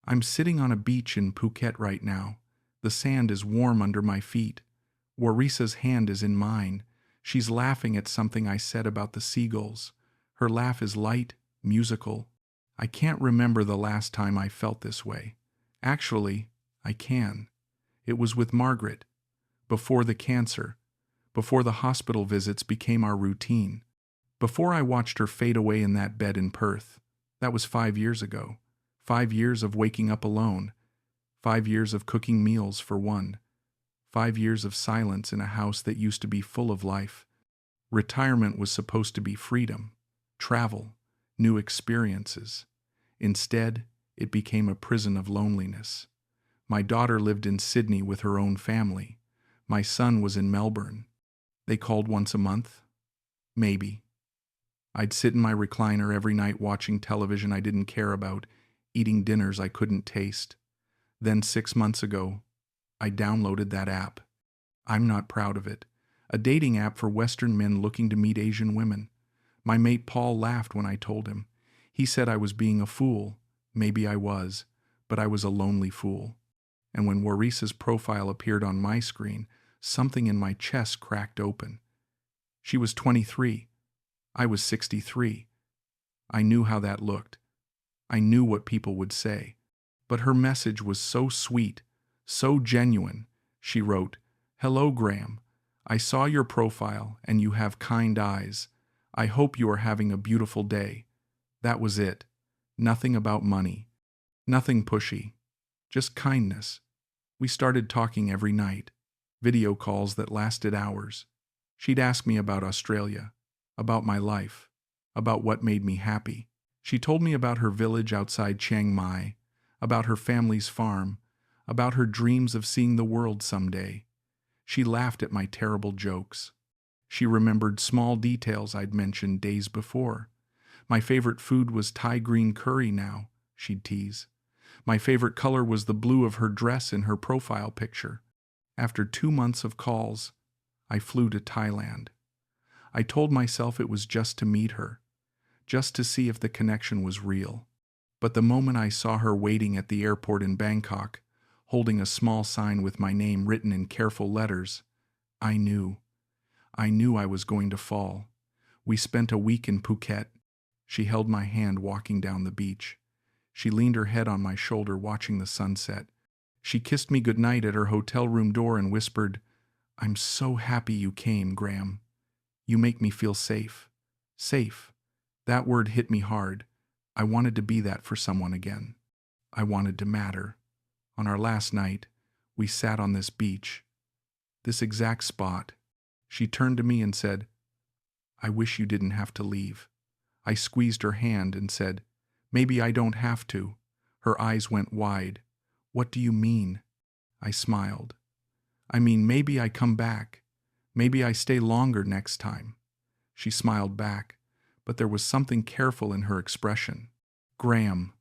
I'm sitting on a beach in Phuket right now. The sand is warm under my feet. Warisa's hand is in mine. She's laughing at something I said about the seagulls. Her laugh is light, musical. I can't remember the last time I felt this way. Actually, I can. It was with Margaret. Before the cancer. Before the hospital visits became our routine. Before I watched her fade away in that bed in Perth. That was 5 years ago. 5 years of waking up alone. 5 years of cooking meals for one. 5 years of silence in a house that used to be full of life. Retirement was supposed to be freedom, travel, new experiences. Instead, it became a prison of loneliness. My daughter lived in Sydney with her own family. My son was in Melbourne. They called once a month? Maybe. I'd sit in my recliner every night watching television I didn't care about, eating dinners I couldn't taste. Then 6 months ago, I downloaded that app. I'm not proud of it. A dating app for Western men looking to meet Asian women. My mate Paul laughed when I told him. He said I was being a fool. Maybe I was, but I was a lonely fool. And when Warisa's profile appeared on my screen, something in my chest cracked open. She was 23. I was 63. I knew how that looked. I knew what people would say. But her message was so sweet, so genuine. She wrote, "Hello, Graham. I saw your profile and you have kind eyes. I hope you are having a beautiful day." That was it. Nothing about money. Nothing pushy. Just kindness. We started talking every night. Video calls that lasted hours. She'd ask me about Australia, about my life, about what made me happy. She told me about her village outside Chiang Mai, about her family's farm, about her dreams of seeing the world someday. She laughed at my terrible jokes. She remembered small details I'd mentioned days before. My favorite food was Thai green curry now, she'd tease. My favorite color was the blue of her dress in her profile picture. After 2 months of calls, I flew to Thailand. I told myself it was just to meet her, just to see if the connection was real. But the moment I saw her waiting at the airport in Bangkok, holding a small sign with my name written in careful letters, I knew. I knew I was going to fall. We spent a week in Phuket. She held my hand walking down the beach. She leaned her head on my shoulder watching the sunset. She kissed me goodnight at her hotel room door and whispered, "I'm so happy you came, Graham. You make me feel safe." Safe. That word hit me hard. I wanted to be that for someone again. I wanted to matter. On our last night, we sat on this beach. This exact spot. She turned to me and said, "I wish you didn't have to leave." I squeezed her hand and said, "Maybe I don't have to." Her eyes went wide. "What do you mean?" I smiled. "I mean, maybe I come back. Maybe I stay longer next time." She smiled back, but there was something careful in her expression. "Graham,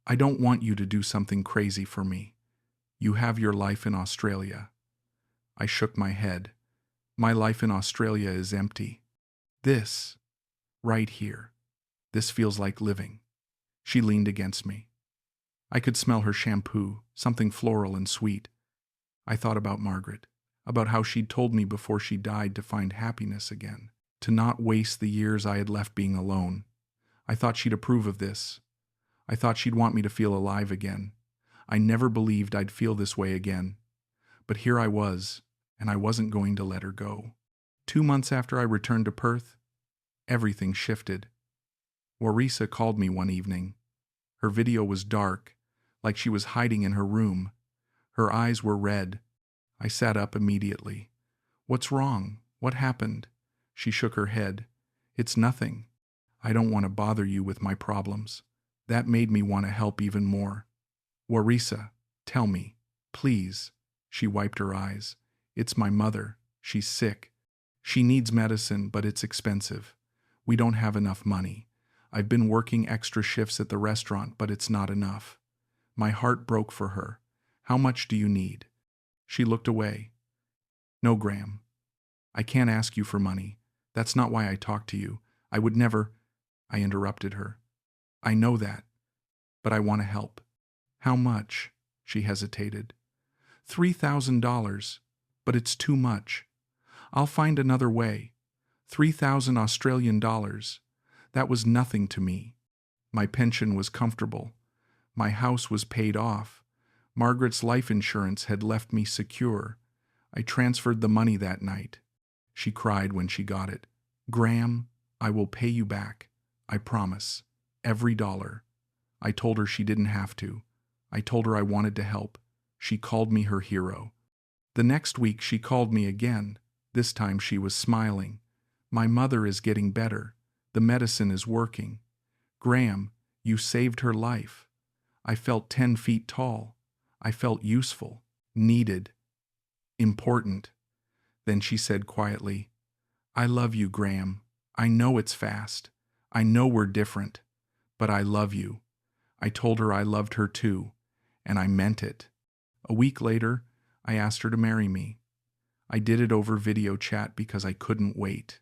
I don't want you to do something crazy for me. You have your life in Australia." I shook my head. "My life in Australia is empty. This, right here, this feels like living." She leaned against me. I could smell her shampoo, something floral and sweet. I thought about Margaret, about how she'd told me before she died to find happiness again, to not waste the years I had left being alone. I thought she'd approve of this. I thought she'd want me to feel alive again. I never believed I'd feel this way again. But here I was, and I wasn't going to let her go. 2 months after I returned to Perth, everything shifted. Warisa called me one evening. Her video was dark, like she was hiding in her room. Her eyes were red. I sat up immediately. "What's wrong? What happened?" She shook her head. "It's nothing. I don't want to bother you with my problems." That made me want to help even more. "Warisa, tell me, please." She wiped her eyes. "It's my mother. She's sick. She needs medicine, but it's expensive. We don't have enough money. I've been working extra shifts at the restaurant, but it's not enough." My heart broke for her. "How much do you need?" She looked away. "No, Graham. I can't ask you for money. That's not why I talked to you. I would never—" I interrupted her. "I know that, but I want to help." How much? She hesitated. $3,000, but it's too much. I'll find another way. 3,000 Australian dollars. That was nothing to me. My pension was comfortable. My house was paid off. Margaret's life insurance had left me secure. I transferred the money that night. She cried when she got it. Graham, I will pay you back. I promise. Every dollar. I told her she didn't have to. I told her I wanted to help. She called me her hero. The next week she called me again. This time she was smiling. My mother is getting better. The medicine is working. Graham, you saved her life. I felt 10 feet tall. I felt useful, needed, important. Then she said quietly, I love you, Graham. I know it's fast. I know we're different. But I love you. I told her I loved her too, and I meant it. A week later, I asked her to marry me. I did it over video chat because I couldn't wait.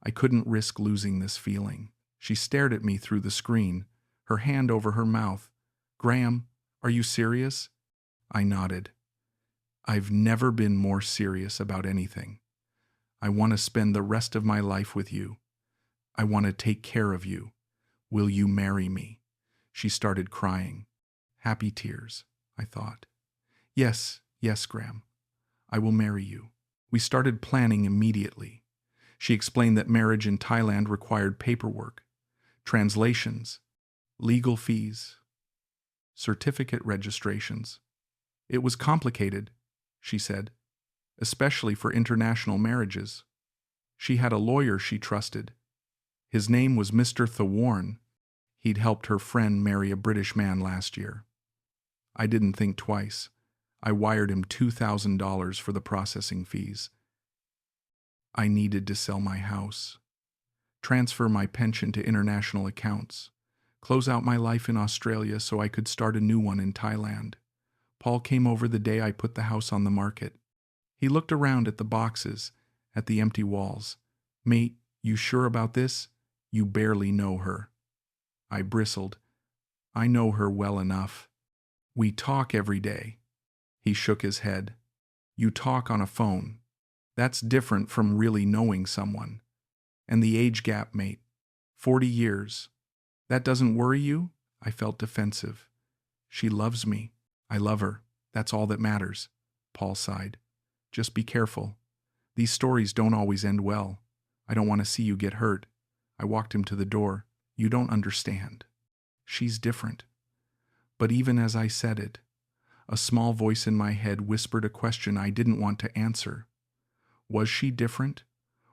I couldn't risk losing this feeling. She stared at me through the screen, her hand over her mouth. Graham, are you serious? I nodded. I've never been more serious about anything. I want to spend the rest of my life with you. I want to take care of you. Will you marry me? She started crying. Happy tears, I thought. Yes, Graham. I will marry you. We started planning immediately. She explained that marriage in Thailand required paperwork, translations, legal fees, certificate registrations. It was complicated, she said, especially for international marriages. She had a lawyer she trusted. His name was Mr. Thorne. He'd helped her friend marry a British man last year. I didn't think twice. I wired him $2,000 for the processing fees. I needed to sell my house, transfer my pension to international accounts, close out my life in Australia so I could start a new one in Thailand. Paul came over the day I put the house on the market. He looked around at the boxes, at the empty walls. Mate, you sure about this? You barely know her. I bristled. I know her well enough. We talk every day. He shook his head. You talk on a phone. That's different from really knowing someone. And the age gap, mate. 40 years. That doesn't worry you? I felt defensive. She loves me. I love her. That's all that matters. Paul sighed. Just be careful. These stories don't always end well. I don't want to see you get hurt. I walked him to the door. You don't understand. She's different. But even as I said it, a small voice in my head whispered a question I didn't want to answer. Was she different?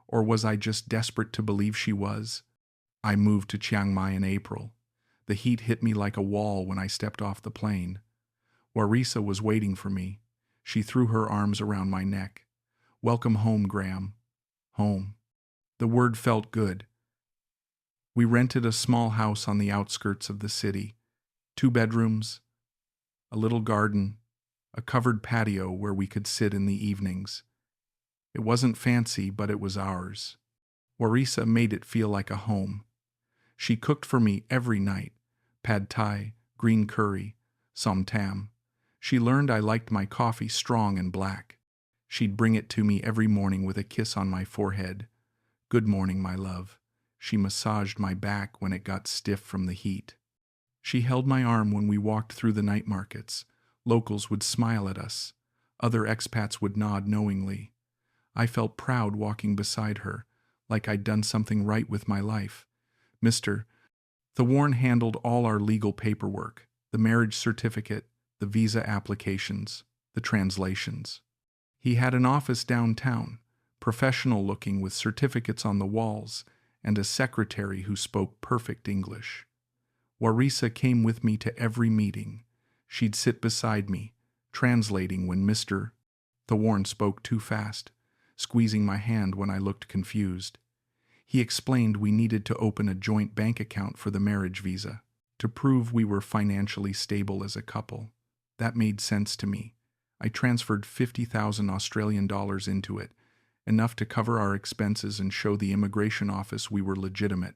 Or was I just desperate to believe she was? I moved to Chiang Mai in April. The heat hit me like a wall when I stepped off the plane. Warisa was waiting for me. She threw her arms around my neck. Welcome home, Graham. Home. The word felt good. We rented a small house on the outskirts of the city. 2 bedrooms, a little garden, a covered patio where we could sit in the evenings. It wasn't fancy, but it was ours. Warisa made it feel like a home. She cooked for me every night, pad thai, green curry, som tam. She learned I liked my coffee strong and black. She'd bring it to me every morning with a kiss on my forehead. Good morning, my love. She massaged my back when it got stiff from the heat. She held my arm when we walked through the night markets. Locals would smile at us. Other expats would nod knowingly. I felt proud walking beside her, like I'd done something right with my life. Mr. Thorne handled all our legal paperwork, the marriage certificate, the visa applications, the translations. He had an office downtown, professional looking with certificates on the walls, and a secretary who spoke perfect English. Warisa came with me to every meeting. She'd sit beside me, translating when Mr. Thorne spoke too fast, squeezing my hand when I looked confused. He explained we needed to open a joint bank account for the marriage visa, to prove we were financially stable as a couple. That made sense to me. I transferred 50,000 Australian dollars into it, enough to cover our expenses and show the immigration office we were legitimate.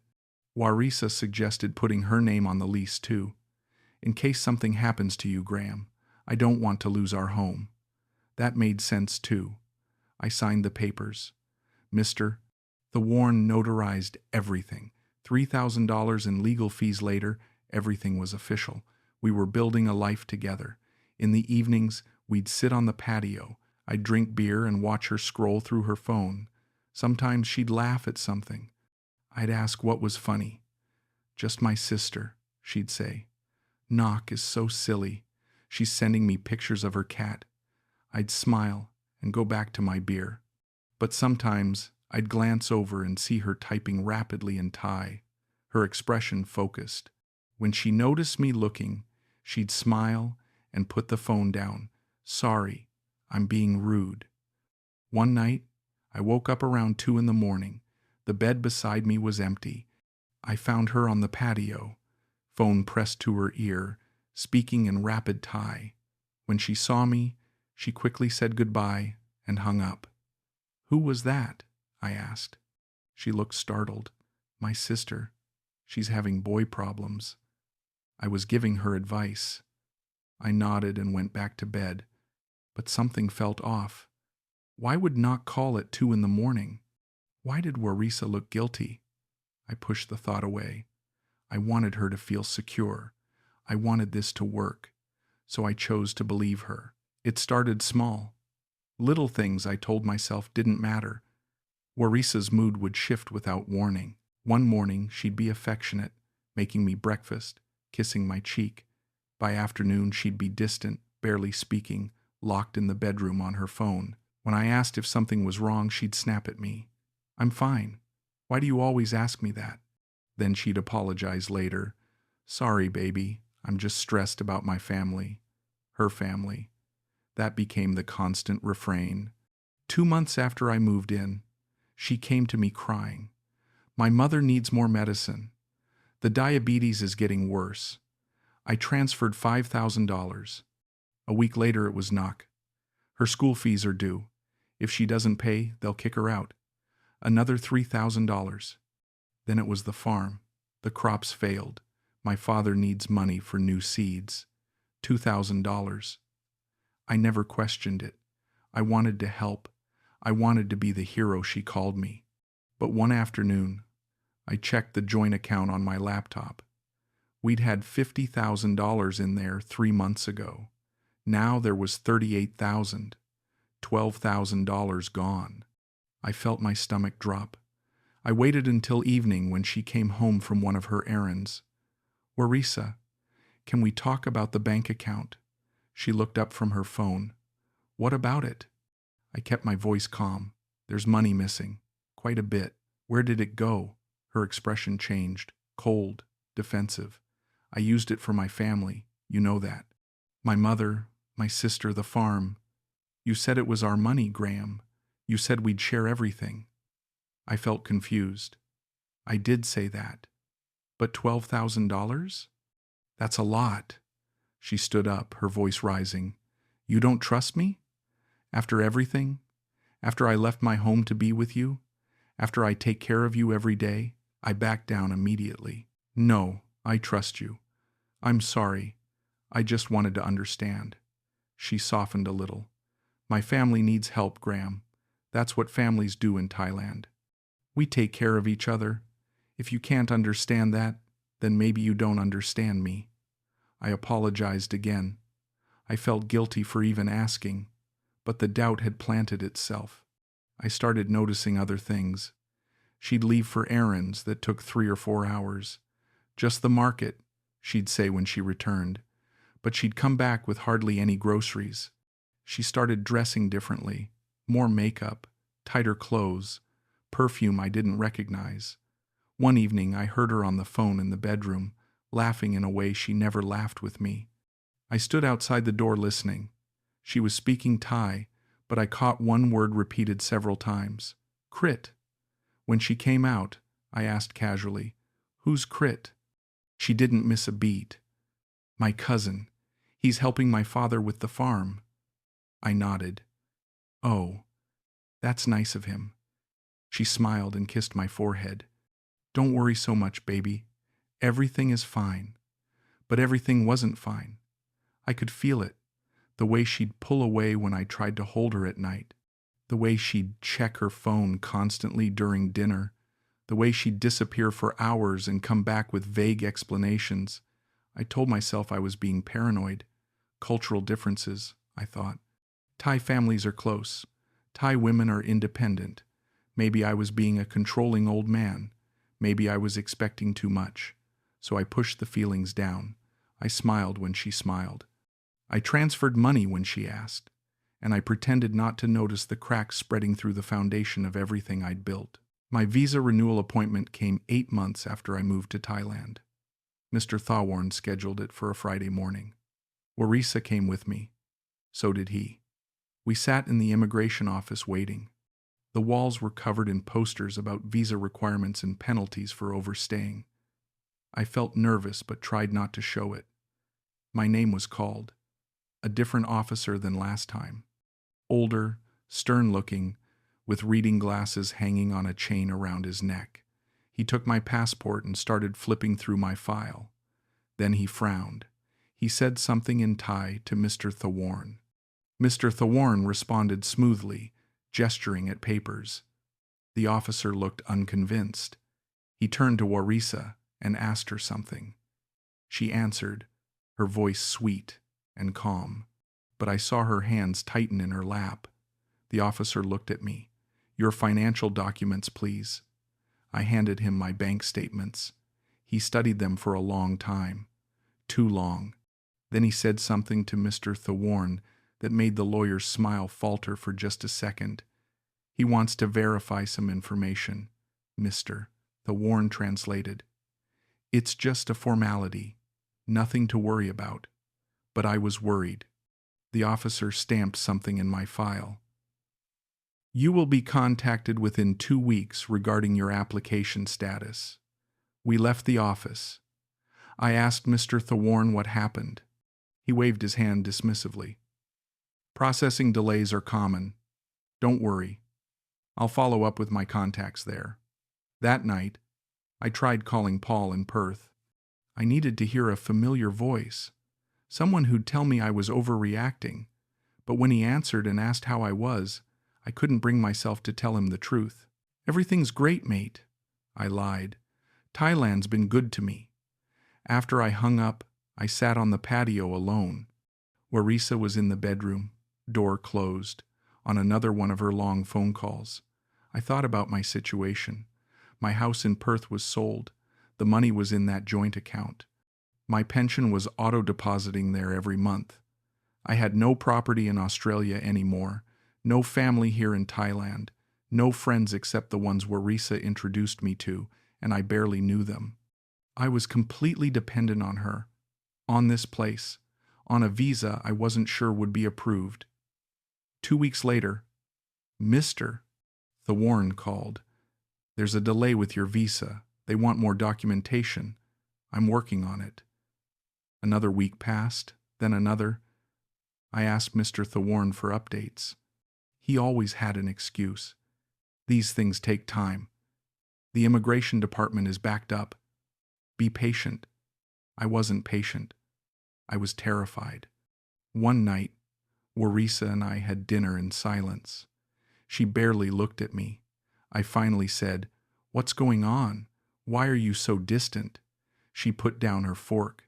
Warisa suggested putting her name on the lease too. In case something happens to you, Graham, I don't want to lose our home. That made sense too. I signed the papers. Mr. The Warren notarized everything. $3,000 in legal fees later, everything was official. We were building a life together. In the evenings, we'd sit on the patio. I'd drink beer and watch her scroll through her phone. Sometimes she'd laugh at something. I'd ask what was funny. Just my sister, she'd say. Knock is so silly. She's sending me pictures of her cat. I'd smile and go back to my beer. But sometimes I'd glance over and see her typing rapidly in Thai, her expression focused. When she noticed me looking, she'd smile and put the phone down. Sorry, I'm being rude. One night, I woke up around 2 in the morning. The bed beside me was empty. I found her on the patio, phone pressed to her ear, speaking in rapid Thai. When she saw me, she quickly said goodbye and hung up. Who was that? I asked. She looked startled. My sister. She's having boy problems. I was giving her advice. I nodded and went back to bed, but something felt off. Why would Knock call at 2 in the morning? Why did Warisa look guilty? I pushed the thought away. I wanted her to feel secure. I wanted this to work, so I chose to believe her. It started small. Little things I told myself didn't matter. Warisa's mood would shift without warning. One morning, she'd be affectionate, making me breakfast, kissing my cheek. By afternoon, she'd be distant, barely speaking, locked in the bedroom on her phone. When I asked if something was wrong, she'd snap at me. I'm fine. Why do you always ask me that? Then she'd apologize later. Sorry, baby. I'm just stressed about my family. Her family. That became the constant refrain. 2 months after I moved in, she came to me crying. My mother needs more medicine. The diabetes is getting worse. I transferred $5,000. A week later it was Knock. Her school fees are due. If she doesn't pay, they'll kick her out. Another $3,000. Then it was the farm. The crops failed. My father needs money for new seeds. $2,000. I never questioned it. I wanted to help. I wanted to be the hero she called me. But one afternoon, I checked the joint account on my laptop. We'd had $50,000 in there 3 months ago. Now there was $38,000. $12,000 gone. I felt my stomach drop. I waited until evening when she came home from one of her errands. Warisa, can we talk about the bank account? She looked up from her phone. What about it? I kept my voice calm. There's money missing. Quite a bit. Where did it go? Her expression changed. Cold. Defensive. I used it for my family. You know that. My mother, my sister, the farm. You said it was our money, Graham. You said we'd share everything. I felt confused. I did say that. But $12,000? That's a lot. She stood up, her voice rising. You don't trust me? After everything? After I left my home to be with you? After I take care of you every day? I backed down immediately. No, I trust you. I'm sorry. I just wanted to understand. She softened a little. My family needs help, Graham. That's what families do in Thailand. We take care of each other. If you can't understand that, then maybe you don't understand me. I apologized again. I felt guilty for even asking, but the doubt had planted itself. I started noticing other things. She'd leave for errands that took 3 or 4 hours. Just the market, she'd say when she returned, but she'd come back with hardly any groceries. She started dressing differently, more makeup, tighter clothes, perfume I didn't recognize. One evening I heard her on the phone in the bedroom, laughing in a way she never laughed with me. I stood outside the door listening. She was speaking Thai, but I caught one word repeated several times. Crit. When she came out, I asked casually, Who's Crit? She didn't miss a beat. My cousin. He's helping my father with the farm. I nodded. Oh, that's nice of him. She smiled and kissed my forehead. Don't worry so much, baby. Everything is fine. But everything wasn't fine. I could feel it. The way she'd pull away when I tried to hold her at night. The way she'd check her phone constantly during dinner. The way she'd disappear for hours and come back with vague explanations. I told myself I was being paranoid. Cultural differences, I thought. Thai families are close. Thai women are independent. Maybe I was being a controlling old man. Maybe I was expecting too much. So I pushed the feelings down. I smiled when she smiled. I transferred money when she asked. And I pretended not to notice the cracks spreading through the foundation of everything I'd built. My visa renewal appointment came 8 months after I moved to Thailand. Mr. Thawwarn scheduled it for a Friday morning. Warisa came with me. So did he. We sat in the immigration office waiting. The walls were covered in posters about visa requirements and penalties for overstaying. I felt nervous but tried not to show it. My name was called. A different officer than last time. Older, stern-looking, with reading glasses hanging on a chain around his neck. He took my passport and started flipping through my file. Then he frowned. He said something in Thai to Mr. Thawwarn. Mr. Thawwarn responded smoothly, gesturing at papers. The officer looked unconvinced. He turned to Warisa and asked her something. She answered, her voice sweet and calm, but I saw her hands tighten in her lap. The officer looked at me. Your financial documents, please. I handed him my bank statements. He studied them for a long time. Too long. Then he said something to Mr. Thawwarn that made the lawyer's smile falter for just a second. He wants to verify some information. Mr. Thawwarn translated. It's just a formality. Nothing to worry about. But I was worried. The officer stamped something in my file. You will be contacted within 2 weeks regarding your application status. We left the office. I asked Mr. Thawwarn what happened. He waved his hand dismissively. Processing delays are common. Don't worry. I'll follow up with my contacts there. That night, I tried calling Paul in Perth. I needed to hear a familiar voice, someone who'd tell me I was overreacting. But when he answered and asked how I was, I couldn't bring myself to tell him the truth. Everything's great, mate. I lied. Thailand's been good to me. After I hung up, I sat on the patio alone. Warisa was in the bedroom, door closed, on another one of her long phone calls. I thought about my situation. My house in Perth was sold. The money was in that joint account. My pension was auto-depositing there every month. I had no property in Australia anymore, no family here in Thailand, no friends except the ones Warisa introduced me to, and I barely knew them. I was completely dependent on her, on this place, on a visa I wasn't sure would be approved. 2 weeks later, Mr. Thawwarn called. There's a delay with your visa. They want more documentation. I'm working on it. Another week passed, then another. I asked Mr. Thawwarn for updates. He always had an excuse. These things take time. The immigration department is backed up. Be patient. I wasn't patient. I was terrified. One night, Warisa and I had dinner in silence. She barely looked at me. I finally said, "What's going on? Why are you so distant?" She put down her fork.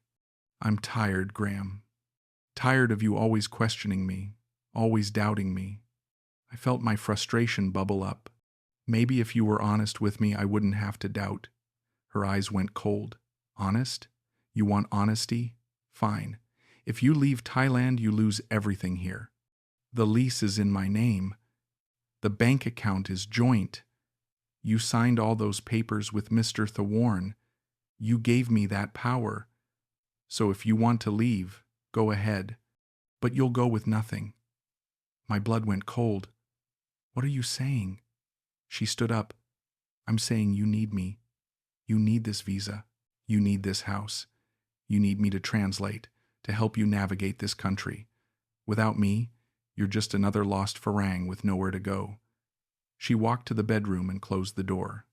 "I'm tired, Graham. Tired of you always questioning me, always doubting me." I felt my frustration bubble up. Maybe if you were honest with me, I wouldn't have to doubt. Her eyes went cold. Honest? You want honesty? Fine. If you leave Thailand, you lose everything here. The lease is in my name. The bank account is joint. You signed all those papers with Mr. Thawwarn. You gave me that power. So if you want to leave, go ahead. But you'll go with nothing. My blood went cold. What are you saying? She stood up. I'm saying you need me. You need this visa. You need this house. You need me to translate, to help you navigate this country. Without me, you're just another lost farang with nowhere to go. She walked to the bedroom and closed the door.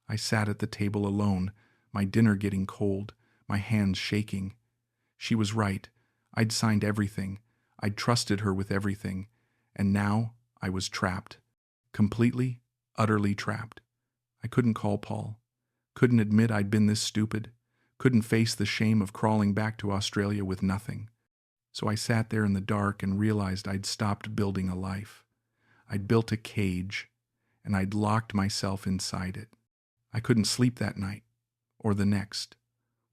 I sat at the table alone, my dinner getting cold, my hands shaking. She was right. I'd signed everything. I'd trusted her with everything. And now I was trapped. Completely, utterly trapped. I couldn't call Paul. Couldn't admit I'd been this stupid. Couldn't face the shame of crawling back to Australia with nothing. So I sat there in the dark and realized I'd stopped building a life. I'd built a cage, and I'd locked myself inside it. I couldn't sleep that night, or the next.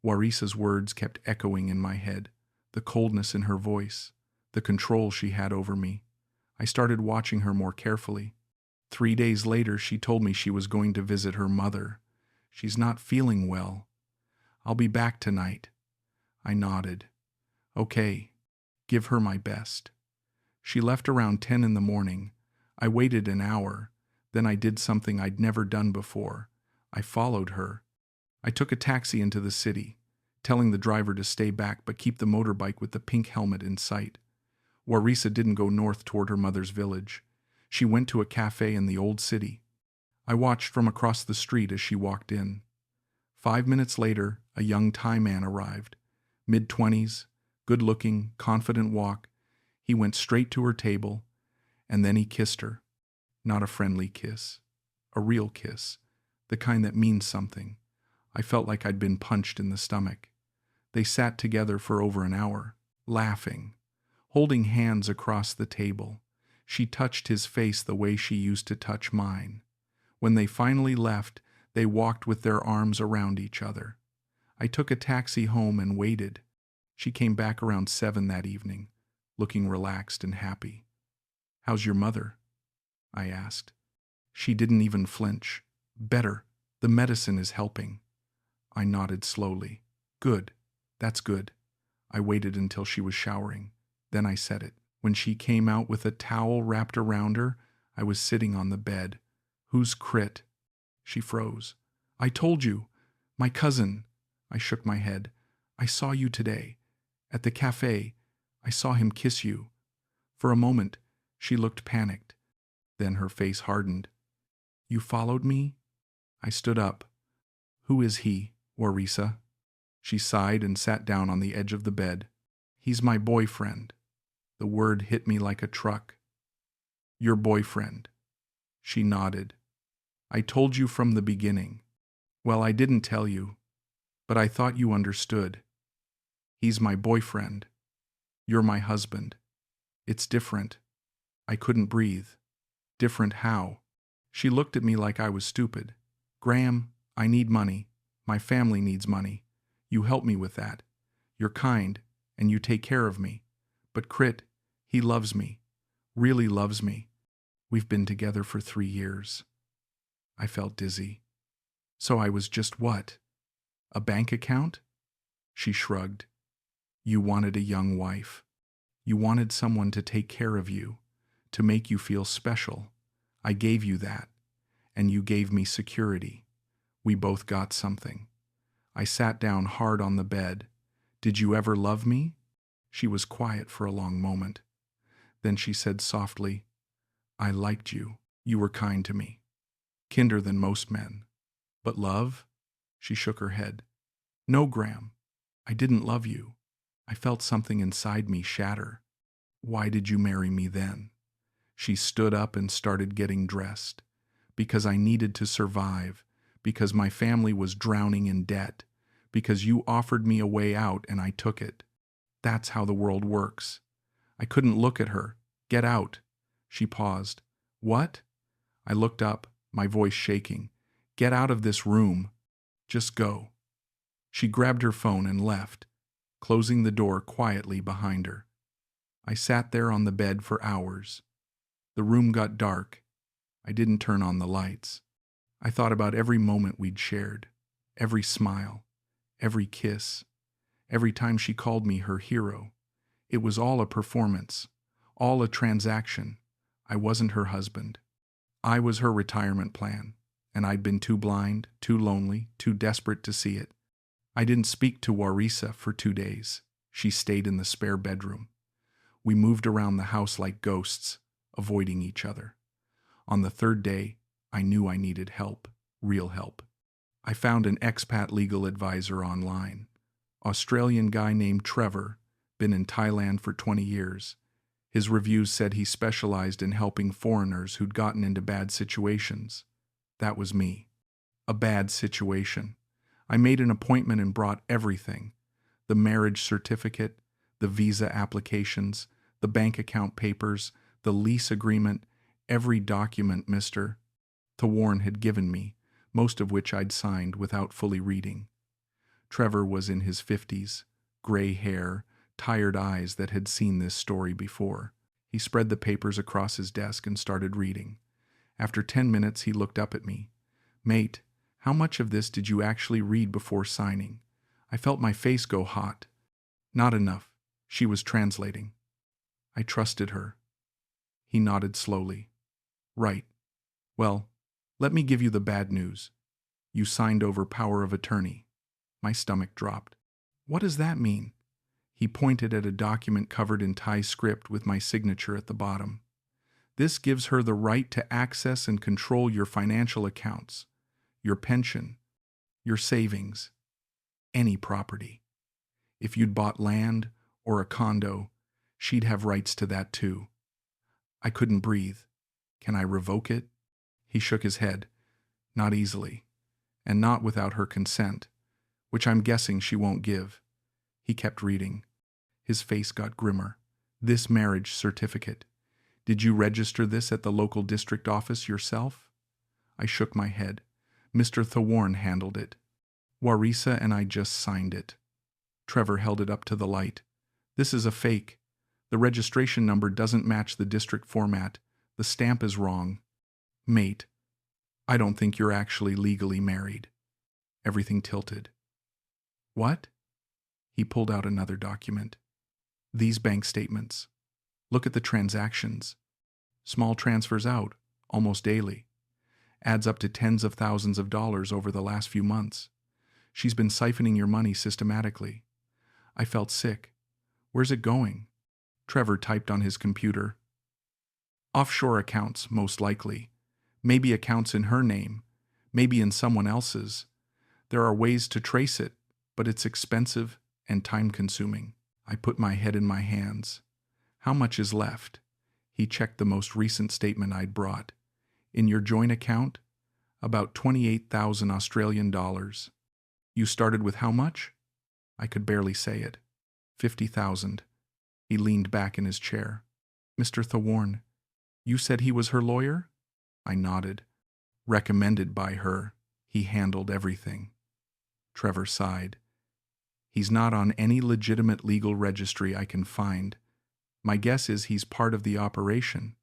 Warisa's words kept echoing in my head, the coldness in her voice, the control she had over me. I started watching her more carefully. 3 days later, she told me she was going to visit her mother. She's not feeling well. I'll be back tonight. I nodded. Okay, give her my best. She left around 10 in the morning. I waited an hour. Then I did something I'd never done before. I followed her. I took a taxi into the city, telling the driver to stay back but keep the motorbike with the pink helmet in sight. Warisa didn't go north toward her mother's village. She went to a cafe in the old city. I watched from across the street as she walked in. 5 minutes later, a young Thai man arrived. Mid-20s, good-looking, confident walk. He went straight to her table, and then he kissed her. Not a friendly kiss. A real kiss. The kind that means something. I felt like I'd been punched in the stomach. They sat together for over an hour, laughing, holding hands across the table. She touched his face the way she used to touch mine. When they finally left, they walked with their arms around each other. I took a taxi home and waited. She came back around 7 that evening, looking relaxed and happy. "How's your mother?" I asked. She didn't even flinch. "Better. The medicine is helping." I nodded slowly. "Good. That's good." I waited until she was showering. Then I said it. When she came out with a towel wrapped around her, I was sitting on the bed. "Who's Crit?" She froze. "I told you. My cousin." I shook my head. "I saw you today. At the cafe. I saw him kiss you." For a moment, she looked panicked. Then her face hardened. "You followed me?" I stood up. "Who is he, Warisa?" She sighed and sat down on the edge of the bed. "He's my boyfriend." The word hit me like a truck. "Your boyfriend." She nodded. "I told you from the beginning." "Well, I didn't tell you, but I thought you understood. He's my boyfriend. You're my husband. It's different." I couldn't breathe. "Different how?" She looked at me like I was stupid. "Graham, I need money. My family needs money. You help me with that. You're kind, and you take care of me. But Crit, he loves me. Really loves me. We've been together for 3 years. I felt dizzy. "So I was just what? A bank account?" She shrugged. "You wanted a young wife. You wanted someone to take care of you, to make you feel special. I gave you that, and you gave me security. We both got something." I sat down hard on the bed. "Did you ever love me?" She was quiet for a long moment. Then she said softly, "I liked you. You were kind to me. Kinder than most men. But love?" She shook her head. "No, Graham. I didn't love you. I felt something inside me shatter. Why did you marry me then?" She stood up and started getting dressed. "Because I needed to survive. Because my family was drowning in debt. Because you offered me a way out and I took it. That's how the world works." I couldn't look at her. "Get out." She paused. "What?" I looked up, my voice shaking. "Get out of this room. Just go." She grabbed her phone and left, closing the door quietly behind her. I sat there on the bed for hours. The room got dark. I didn't turn on the lights. I thought about every moment we'd shared, every smile, every kiss, every time she called me her hero. It was all a performance, all a transaction. I wasn't her husband. I was her retirement plan, and I'd been too blind, too lonely, too desperate to see it. I didn't speak to Warisa for 2 days. She stayed in the spare bedroom. We moved around the house like ghosts, avoiding each other. On the 3rd day, I knew I needed help, real help. I found an expat legal advisor online. Australian guy named Trevor, been in Thailand for 20 years. His reviews said he specialized in helping foreigners who'd gotten into bad situations. That was me. A bad situation. I made an appointment and brought everything. The marriage certificate, the visa applications, the bank account papers, the lease agreement, every document Mr. Thorne had given me, most of which I'd signed without fully reading. Trevor was in his 50s, gray hair, tired eyes that had seen this story before. He spread the papers across his desk and started reading. After 10 minutes, he looked up at me. "Mate, how much of this did you actually read before signing?" I felt my face go hot. "Not enough." She was translating. I trusted her. He nodded slowly. "Right. Well, let me give you the bad news. You signed over power of attorney." My stomach dropped. "What does that mean?" He pointed at a document covered in Thai script with my signature at the bottom. "This gives her the right to access and control your financial accounts, your pension, your savings, any property. If you'd bought land or a condo, she'd have rights to that too." I couldn't breathe. "Can I revoke it?" He shook his head. "Not easily, and not without her consent, which I'm guessing she won't give." He kept reading. His face got grimmer. "This marriage certificate. Did you register this at the local district office yourself?" I shook my head. "Mr. Thorne handled it. Warisa and I just signed it." Trevor held it up to the light. "This is a fake. The registration number doesn't match the district format. The stamp is wrong. Mate, I don't think you're actually legally married." Everything tilted. "What?" He pulled out another document. "These bank statements. Look at the transactions. Small transfers out, almost daily. Adds up to tens of thousands of dollars over the last few months. She's been siphoning your money systematically." I felt sick. "Where's it going?" Trevor typed on his computer. "Offshore accounts, most likely. Maybe accounts in her name. Maybe in someone else's. There are ways to trace it, but it's expensive and time-consuming." I put my head in my hands. "How much is left?" He checked the most recent statement I'd brought. "In your joint account? About 28,000 Australian dollars. You started with how much?" I could barely say it. 50,000. He leaned back in his chair. "Mr. Thorne, you said he was her lawyer?" I nodded. "Recommended by her. He handled everything." Trevor sighed. "He's not on any legitimate legal registry I can find. My guess is he's part of the operation.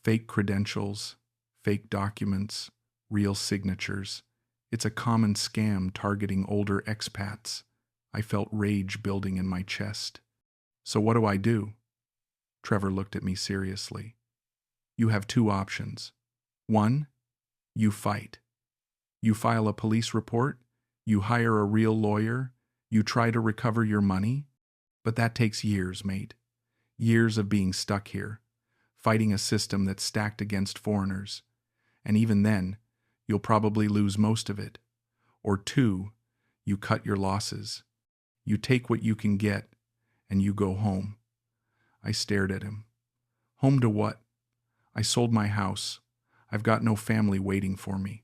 Fake credentials, fake documents, real signatures. It's a common scam targeting older expats." I felt rage building in my chest. "So what do I do?" Trevor looked at me seriously. "You have two options. One, you fight. You file a police report, you hire a real lawyer, you try to recover your money. But that takes years, mate. Years of being stuck here, fighting a system that's stacked against foreigners. And even then, you'll probably lose most of it. Or two, you cut your losses. You take what you can get, and you go home." I stared at him. "Home to what? I sold my house. I've got no family waiting for me.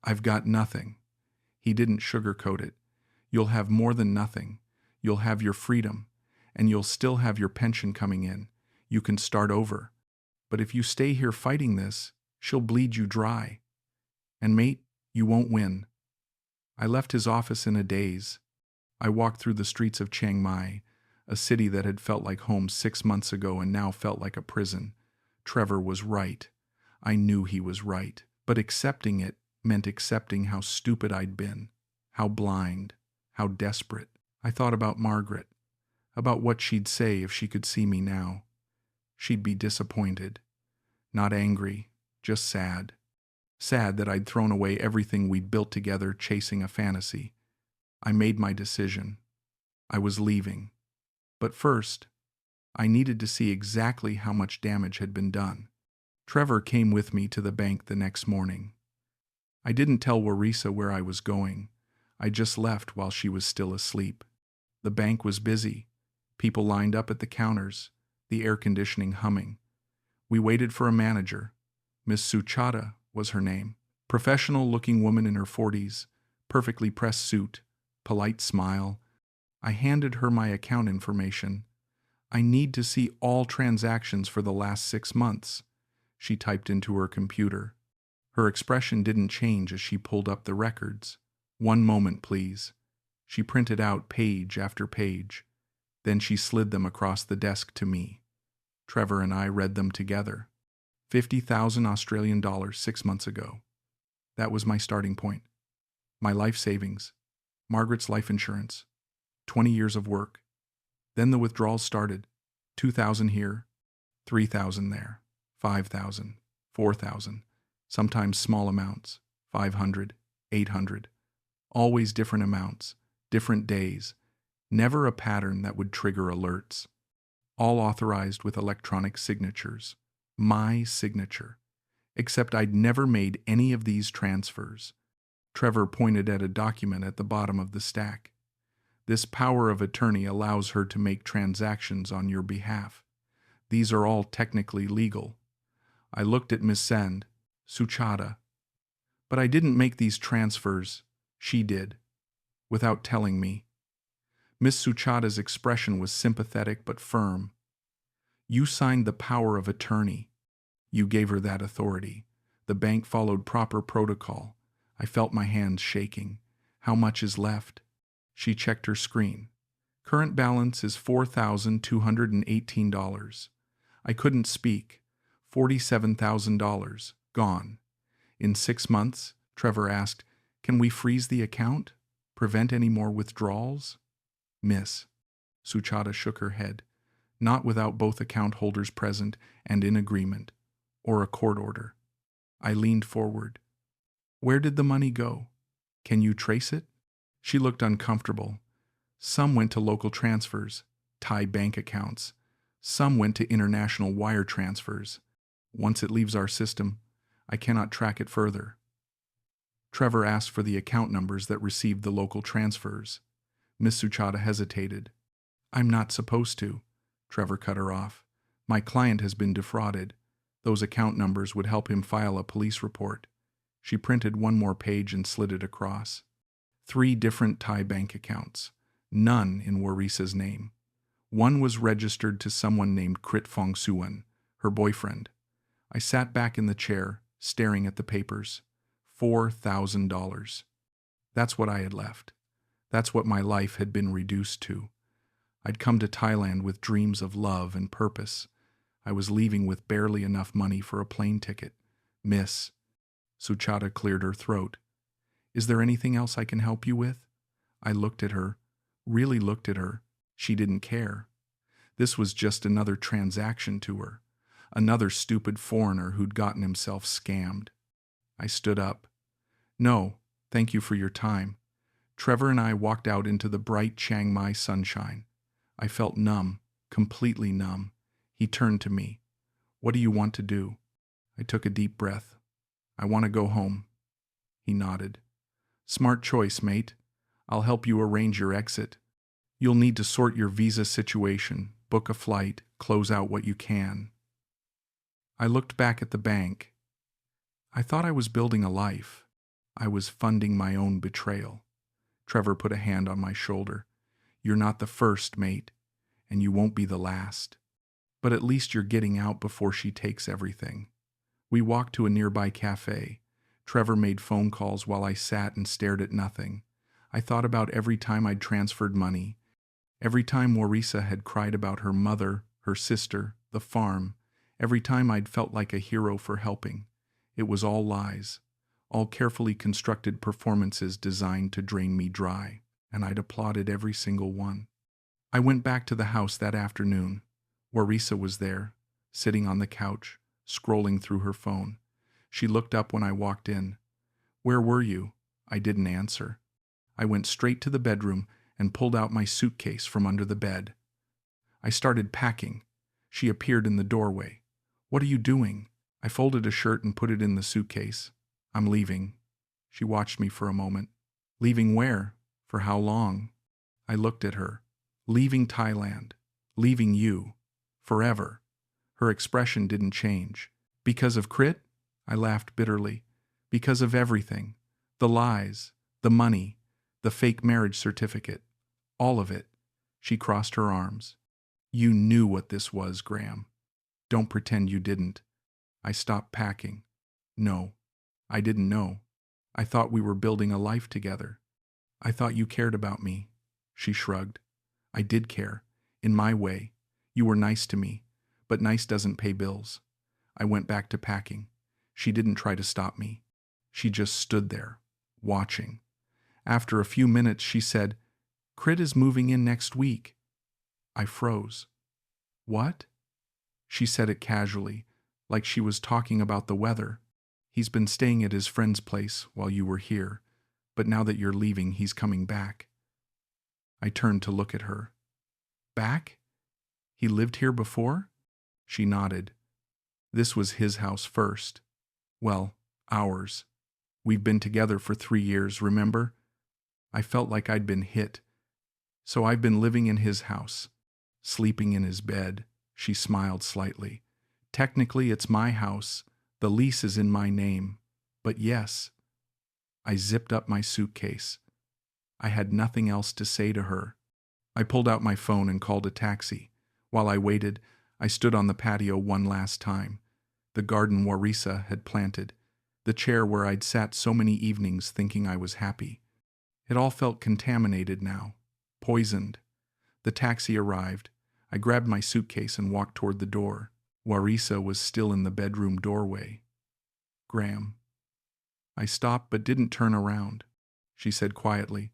I've got nothing." He didn't sugarcoat it. "You'll have more than nothing. You'll have your freedom, and you'll still have your pension coming in. You can start over. But if you stay here fighting this, she'll bleed you dry. And mate, you won't win." I left his office in a daze. I walked through the streets of Chiang Mai, a city that had felt like home 6 months ago and now felt like a prison. Trevor was right. I knew he was right. But accepting it meant accepting how stupid I'd been, how blind, how desperate. I thought about Margaret, about what she'd say if she could see me now. She'd be disappointed. Not angry, just sad. Sad that I'd thrown away everything we'd built together chasing a fantasy. I made my decision. I was leaving. But first, I needed to see exactly how much damage had been done. Trevor came with me to the bank the next morning. I didn't tell Warisa where I was going. I just left while she was still asleep. The bank was busy. People lined up at the counters, the air conditioning humming. We waited for a manager. Miss Suchata was her name. Professional-looking woman in her 40s, perfectly pressed suit, polite smile. I handed her my account information. I need to see all transactions for the last 6 months, she typed into her computer. Her expression didn't change as she pulled up the records. One moment, please. She printed out page after page. Then she slid them across the desk to me. Trevor and I read them together. 50,000 Australian dollars 6 months ago. That was my starting point. My life savings, Margaret's life insurance, 20 years of work. Then the withdrawals started. 2,000 here, 3,000 there, 5,000, 4,000, sometimes small amounts, 500, 800. Always different amounts, different days, never a pattern that would trigger alerts. All authorized with electronic signatures. My signature. Except I'd never made any of these transfers. Trevor pointed at a document at the bottom of the stack. This power of attorney allows her to make transactions on your behalf. These are all technically legal. I looked at Miss Suchata. But I didn't make these transfers. She did. Without telling me. Miss Suchata's expression was sympathetic but firm. You signed the power of attorney. You gave her that authority. The bank followed proper protocol. I felt my hands shaking. How much is left? She checked her screen. Current balance is $4,218. I couldn't speak. $47,000. Gone. In 6 months, Trevor asked, can we freeze the account? Prevent any more withdrawals? Miss Suchata shook her head. Not without both account holders present and in agreement, or a court order. I leaned forward. Where did the money go? Can you trace it? She looked uncomfortable. Some went to local transfers, Thai bank accounts. Some went to international wire transfers. Once it leaves our system, I cannot track it further. Trevor asked for the account numbers that received the local transfers. Miss Suchata hesitated. I'm not supposed to. Trevor cut her off. My client has been defrauded. Those account numbers would help him file a police report. She printed one more page and slid it across. 3 different Thai bank accounts. None in Warisa's name. One was registered to someone named Krit Fong Suan, her boyfriend. I sat back in the chair, staring at the papers. $4,000. That's what I had left. That's what my life had been reduced to. I'd come to Thailand with dreams of love and purpose. I was leaving with barely enough money for a plane ticket. Miss Suchata cleared her throat. Is there anything else I can help you with? I looked at her, really looked at her. She didn't care. This was just another transaction to her. Another stupid foreigner who'd gotten himself scammed. I stood up. No, thank you for your time. Trevor and I walked out into the bright Chiang Mai sunshine. I felt numb, completely numb. He turned to me. What do you want to do? I took a deep breath. I want to go home. He nodded. Smart choice, mate. I'll help you arrange your exit. You'll need to sort your visa situation, book a flight, close out what you can. I looked back at the bank. I thought I was building a life. I was funding my own betrayal. Trevor put a hand on my shoulder. You're not the first, mate, and you won't be the last. But at least you're getting out before she takes everything. We walked to a nearby cafe. Trevor made phone calls while I sat and stared at nothing. I thought about every time I'd transferred money, every time Warisa had cried about her mother, her sister, the farm, every time I'd felt like a hero for helping. It was all lies, all carefully constructed performances designed to drain me dry, and I'd applauded every single one. I went back to the house that afternoon. Warisa was there, sitting on the couch, scrolling through her phone. She looked up when I walked in. Where were you? I didn't answer. I went straight to the bedroom and pulled out my suitcase from under the bed. I started packing. She appeared in the doorway. What are you doing? I folded a shirt and put it in the suitcase. I'm leaving. She watched me for a moment. Leaving where? For how long? I looked at her. Leaving Thailand. Leaving you. Forever. Her expression didn't change. Because of Crit? I laughed bitterly. Because of everything. The lies. The money. The fake marriage certificate. All of it. She crossed her arms. You knew what this was, Graham. Don't pretend you didn't. I stopped packing. No, I didn't know. I thought we were building a life together. I thought you cared about me. She shrugged. I did care. In my way. You were nice to me. But nice doesn't pay bills. I went back to packing. She didn't try to stop me. She just stood there, watching. After a few minutes, she said, Crit is moving in next week. I froze. What? She said it casually, like she was talking about the weather. He's been staying at his friend's place while you were here, but now that you're leaving, he's coming back. I turned to look at her. Back? He lived here before? She nodded. This was his house first. Well, ours. We've been together for 3 years, remember? I felt like I'd been hit. So I've been living in his house, sleeping in his bed. She smiled slightly. Technically, it's my house. The lease is in my name. But yes. I zipped up my suitcase. I had nothing else to say to her. I pulled out my phone and called a taxi. While I waited, I stood on the patio one last time. The garden Warisa had planted. The chair where I'd sat so many evenings thinking I was happy. It all felt contaminated now. Poisoned. The taxi arrived. I grabbed my suitcase and walked toward the door. Warisa was still in the bedroom doorway. Graham. I stopped but didn't turn around. She said quietly,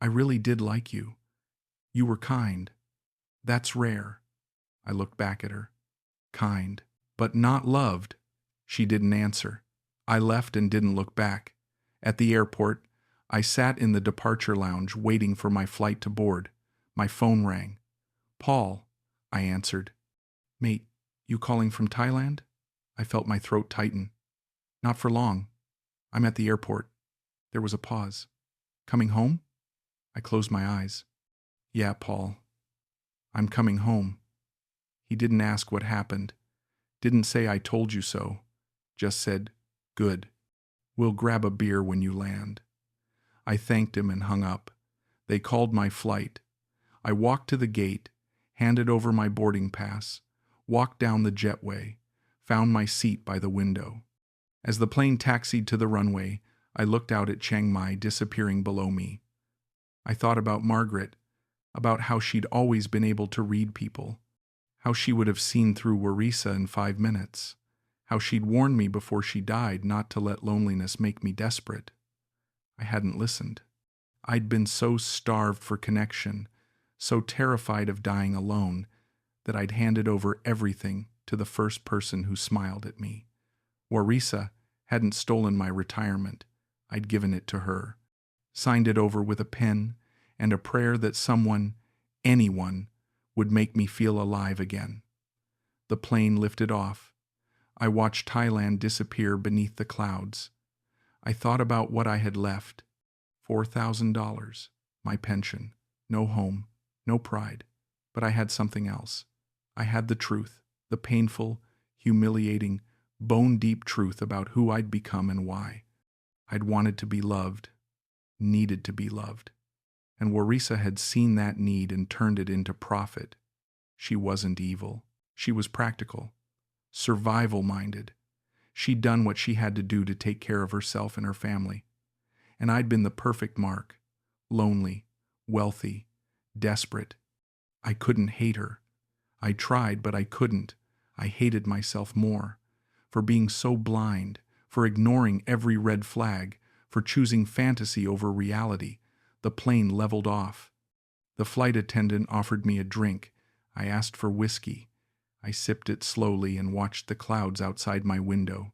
I really did like you. You were kind. That's rare. I looked back at her. Kind, but not loved. She didn't answer. I left and didn't look back. At the airport, I sat in the departure lounge waiting for my flight to board. My phone rang. Paul, I answered. Mate, you calling from Thailand? I felt my throat tighten. Not for long. I'm at the airport. There was a pause. Coming home? I closed my eyes. Yeah, Paul. I'm coming home. He didn't ask what happened. Didn't say I told you so. Just said, good. We'll grab a beer when you land. I thanked him and hung up. They called my flight. I walked to the gate, handed over my boarding pass, walked down the jetway, found my seat by the window. As the plane taxied to the runway, I looked out at Chiang Mai disappearing below me. I thought about Margaret, about how she'd always been able to read people, how she would have seen through Warisa in 5 minutes, how she'd warned me before she died not to let loneliness make me desperate. I hadn't listened. I'd been so starved for connection, so terrified of dying alone, that I'd handed over everything to the first person who smiled at me. Warisa hadn't stolen my retirement. I'd given it to her, signed it over with a pen and a prayer that someone, anyone, would make me feel alive again. The plane lifted off. I watched Thailand disappear beneath the clouds. I thought about what I had left. $4,000, my pension, no home, no pride, but I had something else. I had the truth, the painful, humiliating, bone-deep truth about who I'd become and why. I'd wanted to be loved, needed to be loved. And Warisa had seen that need and turned it into profit. She wasn't evil. She was practical, survival-minded. She'd done what she had to do to take care of herself and her family. And I'd been the perfect mark, lonely, wealthy, desperate. I couldn't hate her. I tried, but I couldn't. I hated myself more, for being so blind, for ignoring every red flag, for choosing fantasy over reality. The plane leveled off. The flight attendant offered me a drink. I asked for whiskey. I sipped it slowly and watched the clouds outside my window.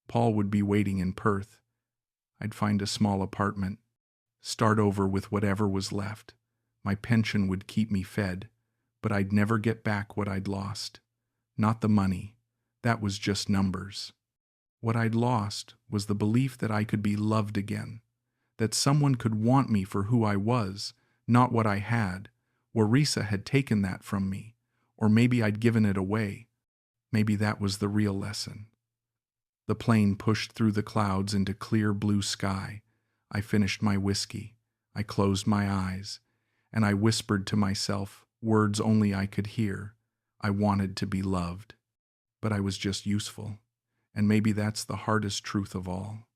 Paul would be waiting in Perth. I'd find a small apartment, start over with whatever was left. My pension would keep me fed, but I'd never get back what I'd lost. Not the money. That was just numbers. What I'd lost was the belief that I could be loved again, that someone could want me for who I was, not what I had, Warisa had taken that from me, or maybe I'd given it away. Maybe that was the real lesson. The plane pushed through the clouds into clear blue sky. I finished my whiskey. I closed my eyes, and I whispered to myself, words only I could hear. I wanted to be loved, but I was just useful. And maybe that's the hardest truth of all.